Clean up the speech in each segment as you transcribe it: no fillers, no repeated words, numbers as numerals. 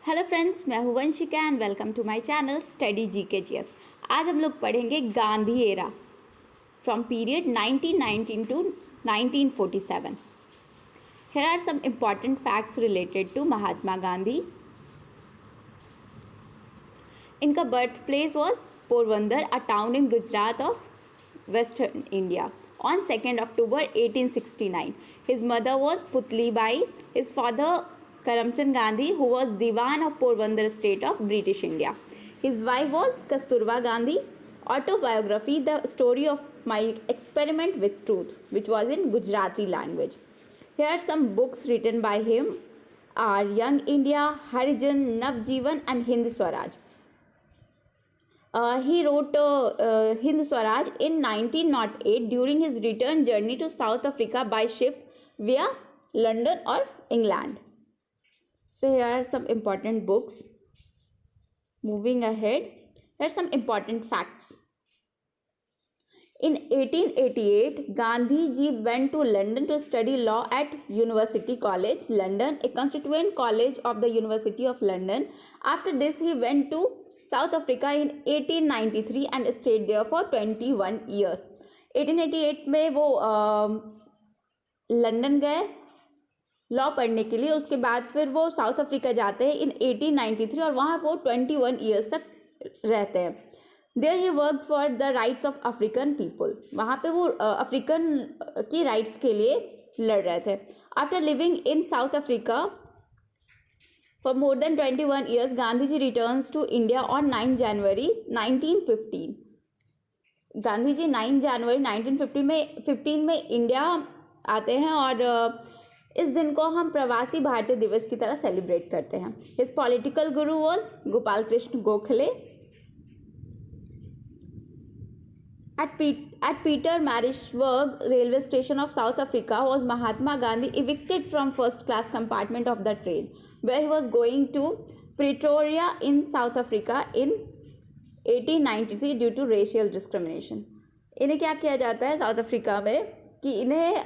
Hello friends, मैं हूं Vanshika and welcome to my channel study GKGS. आज हम लोग पढ़ेंगे Gandhi era from period 1919 to 1947। Here are some important facts related to Mahatma Gandhi. इनका birth place was Porbandar, a town in Gujarat of western India, on 2nd October 1869. His mother was Putli Bai. His father Karamchand Gandhi, who was Diwan of Porbandar state of British India. His wife was Kasturba Gandhi. Autobiography, The Story of My Experiment with Truth, which was in Gujarati language. Here are some books written by him are Young India, Harijan, Navjeevan and Hind Swaraj. He wrote Hind Swaraj in 1908 during his return journey to South Africa by ship via London or England. So here are some important books. Moving ahead, here are some important facts. In 1888, Gandhi ji went to London to study law at University College, London, a constituent college of the University of London. After this, he went to South Africa in 1893 and stayed there for 21 years. 1888 में वो London गए law पढ़ने के लिए, उसके बाद फिर वो साउथ अफ्रीका जाते हैं इन 1893 और वहाँ वो 21 ईयर्स तक रहते हैं. There he work for the rights of African people. वहाँ पे वो अफ्रीकन की राइट्स के लिए लड़ रहे थे. After living in South Africa for more than 21 years, Gandhi ji returns to India on 9 जनवरी 1915. गांधी जी 9 जनवरी 1915 में इंडिया आते हैं और इस दिन को हम प्रवासी भारतीय दिवस की तरह सेलिब्रेट करते हैं. His political Guru was Gopal Krishna Gokhale. At Pietermaritzburg railway station of South Africa was Mahatma Gandhi evicted from first class compartment of the train where he was going to Pretoria in South Africa in 1893 due to racial discrimination. इन्हें क्या किया जाता है south Africa में कि इन्हें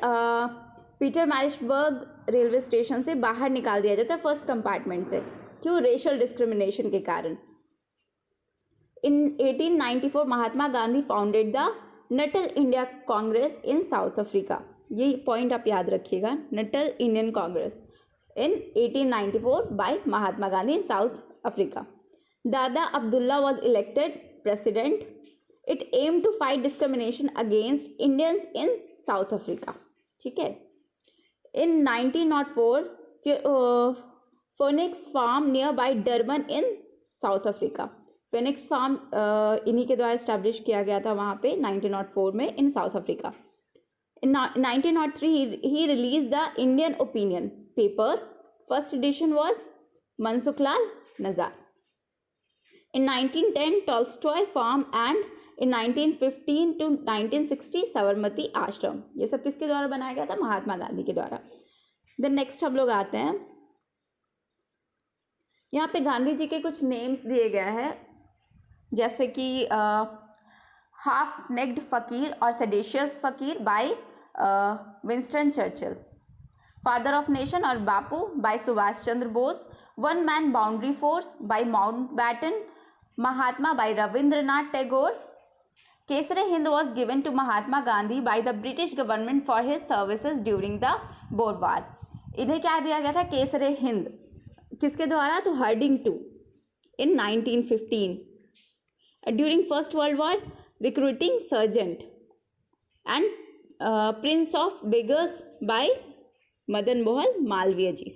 पीटरमैरिट्सबर्ग railway station से बाहर निकाल दिया जाता है फर्स्ट कंपार्टमेंट से. क्यों? रेशियल डिस्क्रिमिनेशन के कारण. In 1894, Mahatma Gandhi founded the Natal India Congress in South Africa. ये पॉइंट आप याद रखिएगा. Natal Indian Congress in 1894 by Mahatma Gandhi in South Africa. Dada Abdullah was elected president. It aimed to fight discrimination against Indians in South Africa. ठीक है. In 1904, Phoenix Farm nearby Durban in South Africa. Phoenix farm इन्हीं के द्वारा establish किया गया था वहाँ पे 1904 में इन साउथ अफ्रीका. इन 1903 ही release the Indian Opinion paper. First edition was Mansukhlal Nazar. In 1910 Tolstoy farm and in 1915 to 1960 Sabarmati Ashram. ये सब किसके द्वारा बनाया गया था? महात्मा गांधी के द्वारा. देन नेक्स्ट हम लोग आते हैं. यहाँ पे गांधी जी के कुछ नेम्स दिए गए हैं जैसे कि हाफ नेक्ड फकीर और seditious fakir by Winston Churchill. Father of nation और Bapu by Subhash Chandra Bose. One man boundary force by Mountbatten. Mahatma by Rabindranath Tagore. Kaiser Hind was given to Mahatma Gandhi by the British government for his services during the Boer war. इन्हें क्या दिया गया था? केसरे हिंद. किसके द्वारा? तो Hardinge to in 1915. During first world war recruiting sergeant and prince of beggars by Madan Mohan Malviya ji.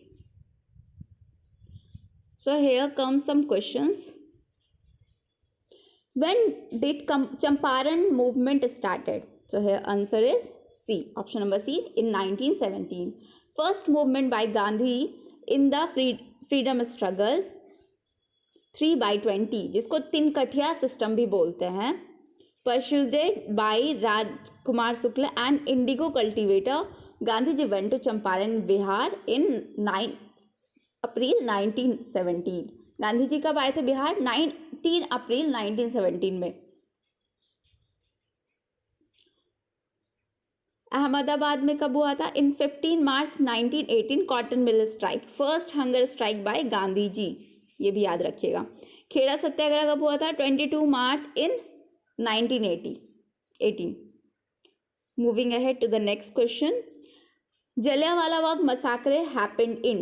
So here come some questions. When did Champaran movement started? So here answer is C, option number C, in 1917. First movement by Gandhi in the freedom struggle 3/20, जिसको तिनकठिया system भी बोलते हैं, persuaded by Rajkumar Shukla and indigo cultivator. Gandhi ji went to Champaran Bihar इन 9 अप्रैल 1917. गांधी जी कब आए थे बिहार? 19 अप्रैल 1917 में. अहमदाबाद में कब हुआ था? In 15 March 1918 cotton mill strike. First hunger strike by Gandhi ji. ये भी याद रखिएगा। खेड़ा सत्याग्रह कब हुआ था? 22 March in 1918। Moving ahead to the next question, Jallianwala Bagh massacre happened in,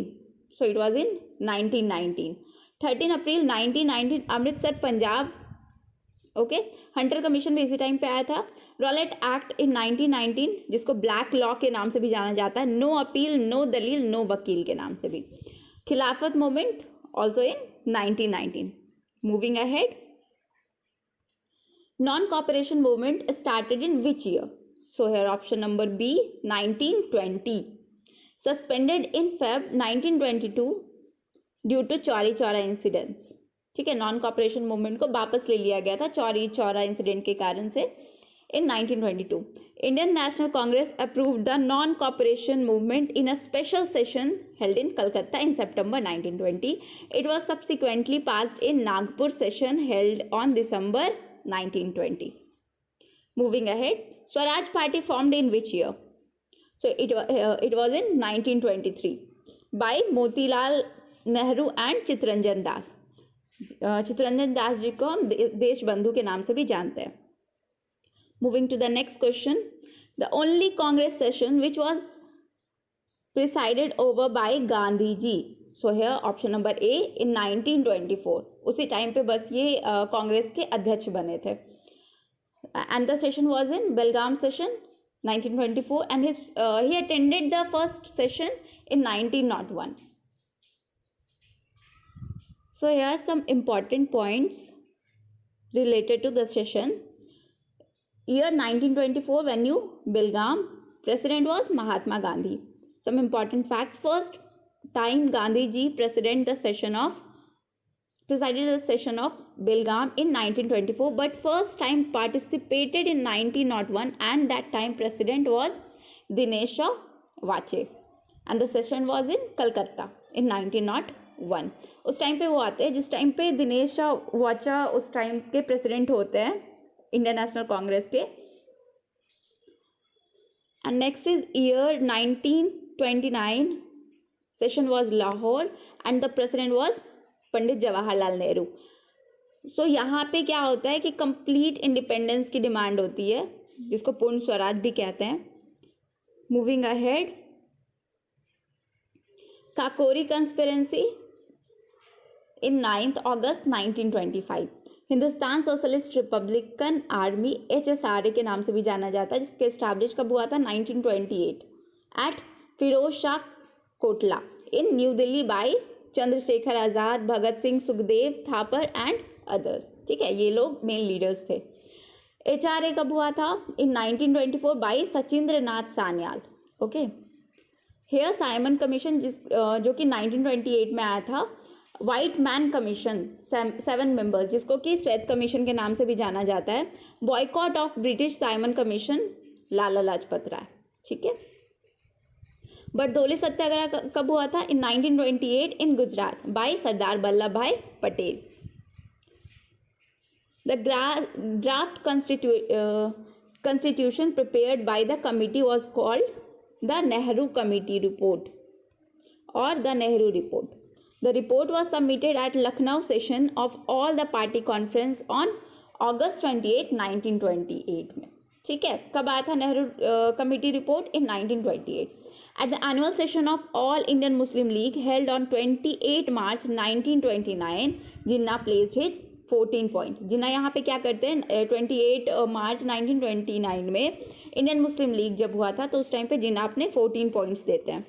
so it was in 1919. 13 April 1919 Amritsar Punjab. Okay, Hunter commission भी इसी टाइम पे आया था। रॉलेट एक्ट इन 1919 जिसको ब्लैक लॉ के नाम से भी जाना जाता है, नो अपील, नो दलील, नो वकील के नाम से भी। खिलाफत movement also in 1919। Moving ahead, non cooperation movement started in which year? So here option number B, 1920. Suspended in Feb 1922 due to Chauri Chaura incidents. ठीक है, नॉन कॉपरेशन मूवमेंट को वापस ले लिया गया था चौरी चौरा इंसिडेंट के कारण से in 1922. Indian National Congress approved the non-cooperation movement in a special session held in Calcutta in September 1920. It was subsequently passed in Nagpur session held on December 1920. Moving ahead, Swaraj Party formed in which year? So it was in 1923 by Motilal Nehru and Chittaranjan Das. Chittaranjan Das ji को हम देश बंधु के नाम से भी जानते हैं। Moving to the next question, the only Congress session which was presided over by Gandhi ji. So here option number A, in 1924. उसी टाइम पे बस ये कांग्रेस के अध्यक्ष बने थे। And the session was in Belgaum session 1924 and he attended the first session in 1901. So here are some important points related to the session. Year 1924 venue Belgaum, president was Mahatma Gandhi. Some important facts. First time Gandhi ji presided the session of Belgaum in 1924, but first time participated in 1901 and that time president was Dinesh Vache and the session was in Calcutta in 1901. उस time पे वो आते हैं जिस time पे दिनेश वाचा उस time के प्रेसिडेंट होते हैं इंडियन नेशनल कांग्रेस के। And next is year 1929 session was Lahore and the president was Pandit Jawaharlal Nehru. सो यहाँ पे क्या होता है कि कंप्लीट इंडिपेंडेंस की डिमांड होती है जिसको पूर्ण स्वराज भी कहते हैं। मूविंग अहेड, काकोरी कंस्पिरेंसी इन 9 अगस्त 1925। Hindustan socialist Republican army HSRA के नाम से भी जाना जाता है जिसके एस्टैब्लिश कब हुआ था? 1928 at Firoz Shah Kotla in New Delhi by Chandrashekhar Azad, Bhagat Singh, Sukhdev Thapar and others. ठीक है, ये लोग मेन लीडर्स थे। HRA कब हुआ था? In 1924 by Sachindra Nath Sanyal. Okay, here Simon commission जो कि 1928 में आया था। वाइट मैन कमीशन 7 मेंबर्स जिसको कि श्वेत कमीशन के नाम से भी जाना जाता है। Boycott of British Simon commission Lala Lajpat Rai. ठीक है, बरदौली सत्याग्रह कब हुआ था? In 1928 in Gujarat by Sardar Vallabh Bhai Patel. The draft constitution prepared by the committee was called the Nehru Committee Report or the Nehru Report. The report was submitted at Lucknow session of all the party conference on August 28, 1928 में। ठीक है, कब आया था Nehru committee report? In 1928 at the annual session of All Indian Muslim League held on 28 March 1929. Jinnah placed his 14 point. जिन्ना यहाँ पे क्या करते हैं? 28 मार्च 1929 में इंडियन मुस्लिम लीग जब हुआ था तो उस टाइम पे जिन्ना अपने 14 पॉइंट्स देते हैं।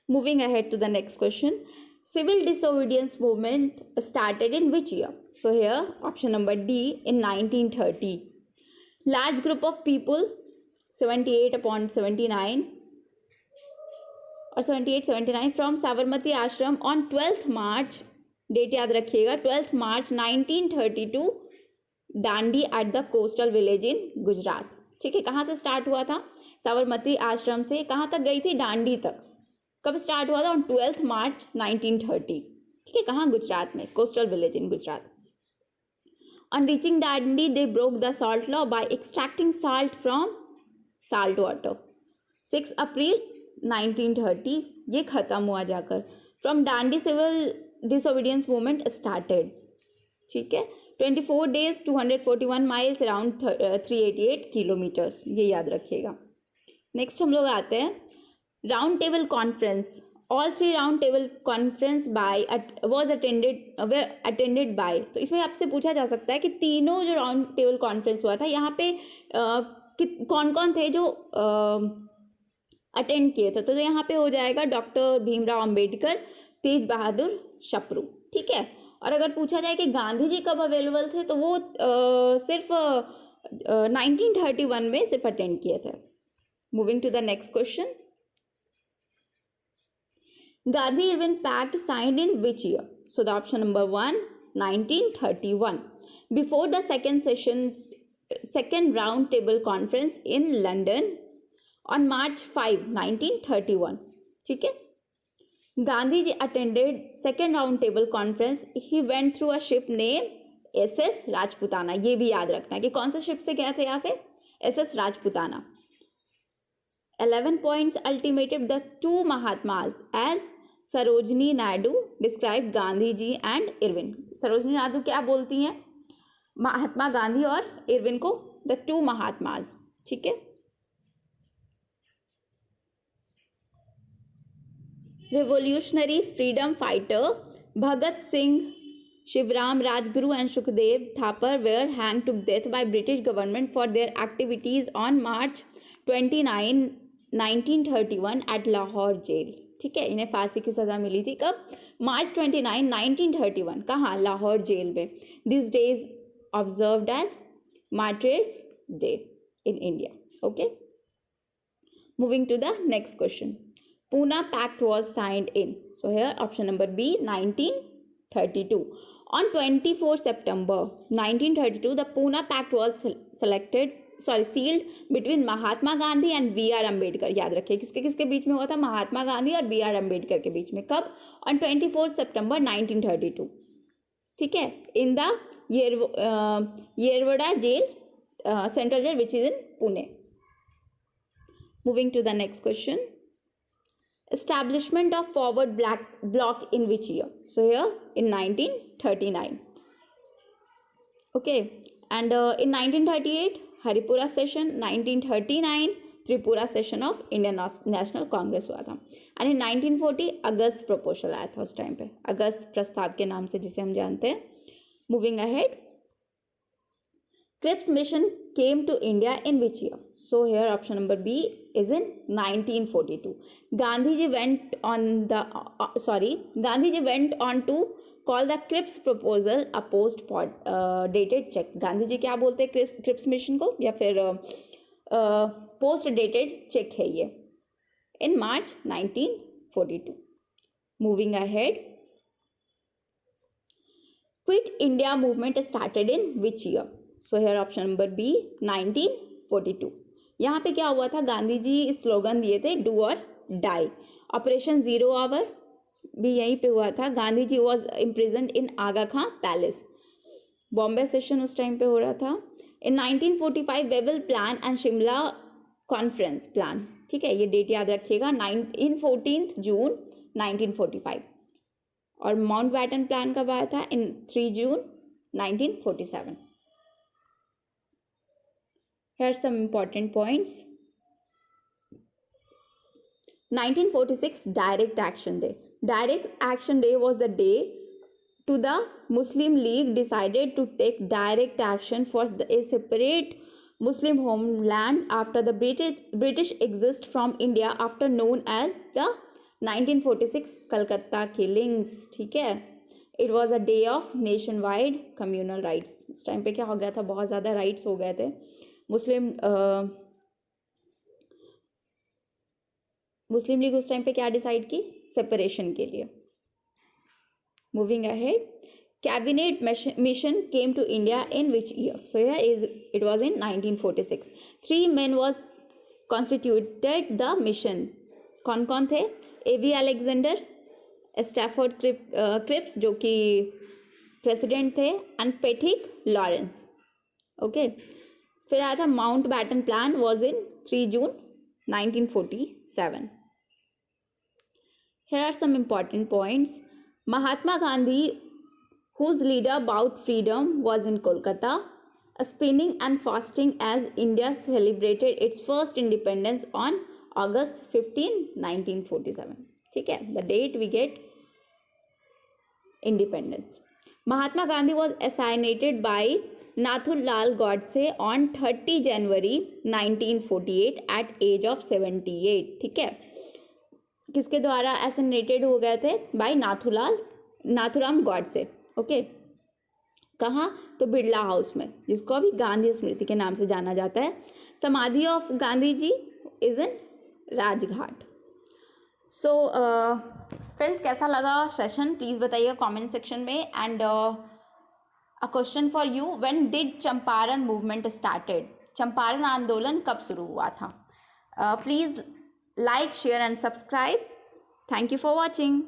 Moving ahead to the next question, civil disobedience movement started in which year? So here option number D, in 1930. Large group of people 78/79 और 78-79 फ्रॉम साबरमती आश्रम ऑन 12th मार्च, डेट याद रखिएगा, 12th March 1932 Dandi at the coastal village in Gujarat. ठीक है, कहाँ से start हुआ था? साबरमती आश्रम से कहाँ तक गई थी? डांडी तक। कब स्टार्ट हुआ था? On 12th March 1930। ठीक है, कहाँ? गुजरात में, coastal village in Gujarat. On reaching Dandi they broke the salt law by extracting salt from salt water. 6 अप्रैल 1930 ये खत्म हुआ जाकर। From Dandi civil disobedience movement started, ठीक है। 24 days 241 माइल्स अराउंड 388 किलोमीटर्स, ये याद रखिएगा। नेक्स्ट हम लोग आते हैं round table conference. All 3 round table conference by was attended by, तो इसमें आपसे पूछा जा सकता है कि तीनों जो राउंड टेबल कॉन्फ्रेंस हुआ था यहाँ पे कौन कौन थे जो अटेंड किए थे, तो यहाँ पे हो जाएगा डॉक्टर भीमराव अंबेडकर, तेज बहादुर सप्रू, ठीक है। और अगर पूछा जाए कि गांधी जी कब अवेलेबल थे, तो वो सिर्फ 1931 में सिर्फ अटेंड किए थे। Moving to the next question, Gandhi Irwin Pact signed in which year? So the option number 1, 1931. Before the second round table conference in London on March 5, 1931. ठीक है। Gandhi ji attended second round table conference. He went through a ship named SS Rajputana. ये भी याद रखना है कि कौन से शिप से गया थे यहाँ से, SS Rajputana. 11 points ultimatum. The two Mahatmas as Sarojini Naidu describe Gandhi ji and Irwin. Sarojini Naidu क्या बोलती हैं, महात्मा गांधी और इरविन को द टू महात्माज, ठीक है। Revolutionary freedom fighter Bhagat Singh, Shivram Rajguru and Sukhdev Thapar were hang to death by British government for their activities on March 29, 1931 at Lahore jail, ठीक है। इन्हें फांसी की सजा मिली थी कब, मार्च 29, 1931, कहाँ, लाहौर जेल में। This day is observed as martyrs day in India, okay. Moving to the next question, Poona pact was signed in, so here option number B 1932. On 24 September 1932 the Pune Pact was sealed between Mahatma Gandhi and B R Ambedkar. याद रखिए किसके किसके बीच में हुआ था, महात्मा गांधी और B R Ambedkar के बीच में, कब, ऑन 24 सितंबर 1932, ठीक है, in the Yerwada jail, central jail which is in Pune. Moving to the next question, establishment of forward bloc in which year? So here in 1939, okay, and in 1938 Haripura session, 1939 Tripura session of Indian National Congress हुआ था, and in 1940 August proposal आया था, उस time पे अगस्त प्रस्ताव के नाम से जिसे हम जानते हैं। Moving ahead, Cripps mission came to India in which year? So here option number B is in 1942. Gandhiji went on to call the Cripps proposal a post dated check. Gandhi ji क्या बोलते हैं क्रिप्स मिशन को, या फिर post dated cheque है ये, in March 1942. Moving ahead, Quit India movement started in which year? So here option number B 1942. यहाँ पे क्या हुआ था, गांधी जी स्लोगन दिए थे डू और डाई। ऑपरेशन 0 आवर भी यहीं पे हुआ था। Gandhi ji was imprisoned in Aga Khan palace. Bombay session उस टाइम पे हो रहा था। In 1945 Wavell plan and Shimla conference plan, ठीक है, ये डेट याद रखिएगा, इन 14 जून 1945। और माउंट बैटन प्लान कब आया था, इन 3 June 1947। Here are some important points. 1946 Direct Action Day. Direct Action Day was the day to the Muslim League decided to take direct action for a separate Muslim homeland after the British exit from India after known as the 1946 Calcutta killings, ठीक है। It was a day of nationwide communal rights. इस time पे क्या हो गया था, बहुत ज़्यादा राइट्स हो गए थे। मुस्लिम लीग उस टाइम पे क्या डिसाइड की, सेपरेशन के लिए। Moving ahead, cabinet mission came to India in which year? So here it was in 1946। 3 men was constituted the mission. कौन कौन थे? A.V. अलेक्जेंडर, स्टैफोर्ड क्रिप्स जो कि प्रेसिडेंट थे, एंड पेथिक लॉरेंस, ओके। फिर आया था Mountbatten plan, was in 3 June 1947। Here are some important points. Mahatma Gandhi, whose leader about freedom, was in Kolkata, spinning and fasting as India celebrated its first independence on August 15, 1947. ठीक है, the date we get independence. Mahatma Gandhi was assassinated by Nathulal Godse on 30 January 1948 at age of 78. ठीक है, किसके द्वारा assassinated हो गए थे? Bye Nathuram Godse. Okay, कहाँ? तो बिरला हाउस में, जिसको अभी गांधी स्मृति के नाम से जाना जाता है. Samadhi of Gandhi ji is in Rajghat. So friends, कैसा लगा सेशन प्लीज़ बताइएगा कमेंट सेक्शन में. And a question for you, when did Champaran movement started? Champaran आंदोलन कब शुरू हुआ था? Please like, share and subscribe. Thank you for watching.